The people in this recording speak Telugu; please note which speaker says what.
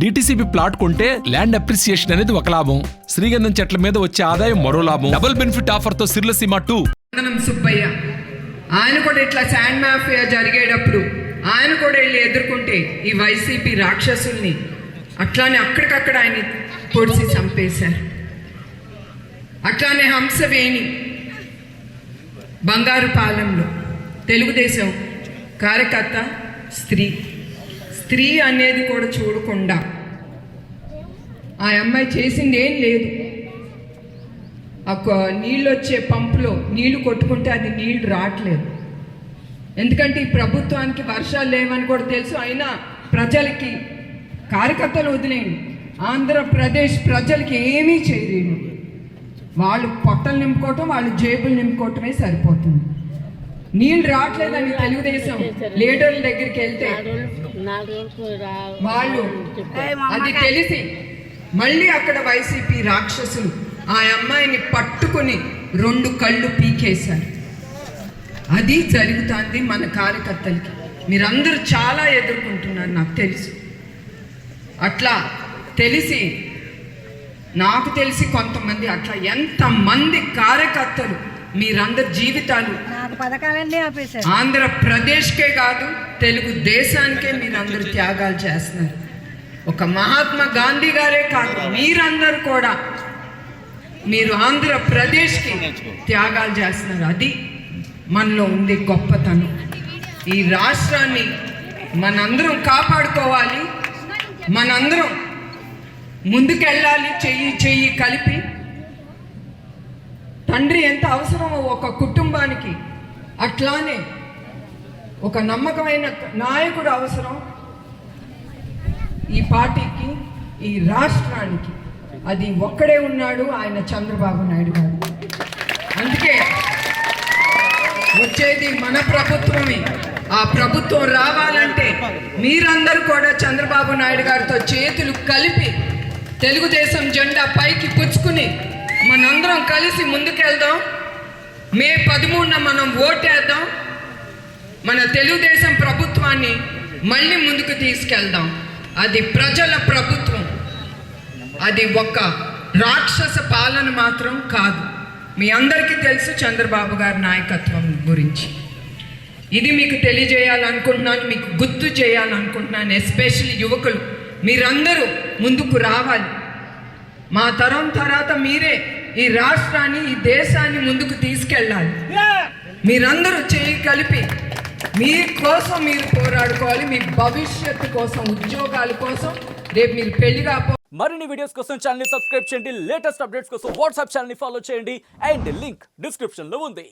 Speaker 1: డిటిసిపి ప్లాట్ కొంటే ల్యాండ్ అప్రిసియేషన్ అనేది ఒక లాభం, శ్రీగంధం చెట్ల మీద వచ్చే ఆదాయం మరో లాభం. డబుల్ బెనిఫిట్ ఆఫర్ తో సిర్లసీమ 2.
Speaker 2: సుబ్బయ్య ఆయన కూడా ఇట్లా శాండ్ మాఫియా జరిగేటప్పుడు ఆయన కూడా వెళ్ళి ఎదుర్కొంటే ఈ వైసీపీ రాక్షసుల్ని అట్లానే అక్కడికక్కడ ఆయన పొడిచి చంపేశారు. అట్లానే హంసవేణి బంగారుపాలెంలో తెలుగుదేశం కార్యకర్త స్త్రీ అనేది కూడా చూడకుండా ఆ అమ్మాయి చేసింది ఏం లేదు. నీళ్ళు వచ్చే పంపులో నీళ్లు కొట్టుకుంటే అది నీళ్లు రావట్లేదు. ఎందుకంటే ఈ ప్రభుత్వానికి వర్షాలు లేవని కూడా తెలుసు. అయినా ప్రజలకి కార్యకర్తలు వదిలేయండి, ఆంధ్రప్రదేశ్ ప్రజలకి ఏమీ చేయలేను. వాళ్ళు పొట్టలు నింపుకోవటం, వాళ్ళు జేబులు నింపుకోవటమే సరిపోతుంది. నీళ్ళు రావట్లేదని తెలుగుదేశం లీడర్ల దగ్గరికి వెళ్తే వాళ్ళు అది తెలిసి మళ్ళీ అక్కడ వైసీపీ రాక్షసులు ఆ అమ్మాయిని పట్టుకుని 2 కళ్ళు పీకేశారు. అది జరుగుతుంది మన కార్యకర్తలకి. మీరందరూ చాలా ఎదుర్కొంటున్నారు నాకు తెలుసు. అట్లా నాకు తెలిసి కొంతమంది అట్లా ఎంతమంది కార్యకర్తలు మీరందరి జీవితాలు ఆంధ్రప్రదేశ్కే కాదు తెలుగు దేశానికే మీరందరూ త్యాగాలు చేస్తున్నారు. ఒక మహాత్మా గాంధీ గారే కాదు, మీరందరూ కూడా మీరు ఆంధ్రప్రదేశ్కి త్యాగాలు చేస్తున్నారు. అది మనలో ఉంది గొప్పతనం. ఈ రాష్ట్రాన్ని మనందరం కాపాడుకోవాలి, మనందరం ముందుకెళ్ళాలి. చెయ్యి కలిపి తండ్రి ఎంత అవసరమో ఒక కుటుంబానికి, అట్లానే ఒక నమ్మకమైన నాయకుడు అవసరం ఈ పార్టీకి, ఈ రాష్ట్రానికి. అది ఒక్కడే ఉన్నాడు, ఆయన చంద్రబాబు నాయుడు గారు. అందుకే వచ్చేది మన ప్రభుత్వమే. ఆ ప్రభుత్వం రావాలంటే మీరందరూ కూడా చంద్రబాబు నాయుడు గారితో చేతులు కలిపి తెలుగుదేశం జెండా పైకి పుచ్చుకుని మనందరం కలిసి ముందుకెళ్దాం. మే 13న మనం ఓటేద్దాం. మన తెలుగుదేశం ప్రభుత్వాన్ని మళ్ళీ ముందుకు తీసుకెళ్దాం. అది ప్రజల ప్రభుత్వం, అది ఒక రాక్షస పాలన మాత్రం కాదు. మీ అందరికీ తెలుసు చంద్రబాబు గారి నాయకత్వం గురించి. ఇది మీకు తెలియజేయాలనుకుంటున్నాను, మీకు గుర్తు చేయాలనుకుంటున్నాను. ఎస్పెషల్లీ యువకులు మీరందరూ ముందుకు రావాలి. మా తరం తర్వాత మీరే ఈ రాష్ట్రాన్ని, ఈ దేశాన్ని ముందుకు తీసుకెళ్ళాలి. మీరందరూ చేయి కలిపి మీకోసం మీరు పోరాడుకోవాలి. మీ భవిష్యత్తు కోసం, ఉద్యోగాల కోసం, రేపు మీరు పెళ్లిగా
Speaker 3: మరిన్ని వీడియోస్ కోసం ఛానల్ ని సబ్స్క్రైబ్ చేయండి. లేటెస్ట్ అప్డేట్స్ కోసం వాట్సాప్ ఛానల్ ని ఫాలో చేయండి. అండ్ లింక్ డిస్క్రిప్షన్ లో ఉంది.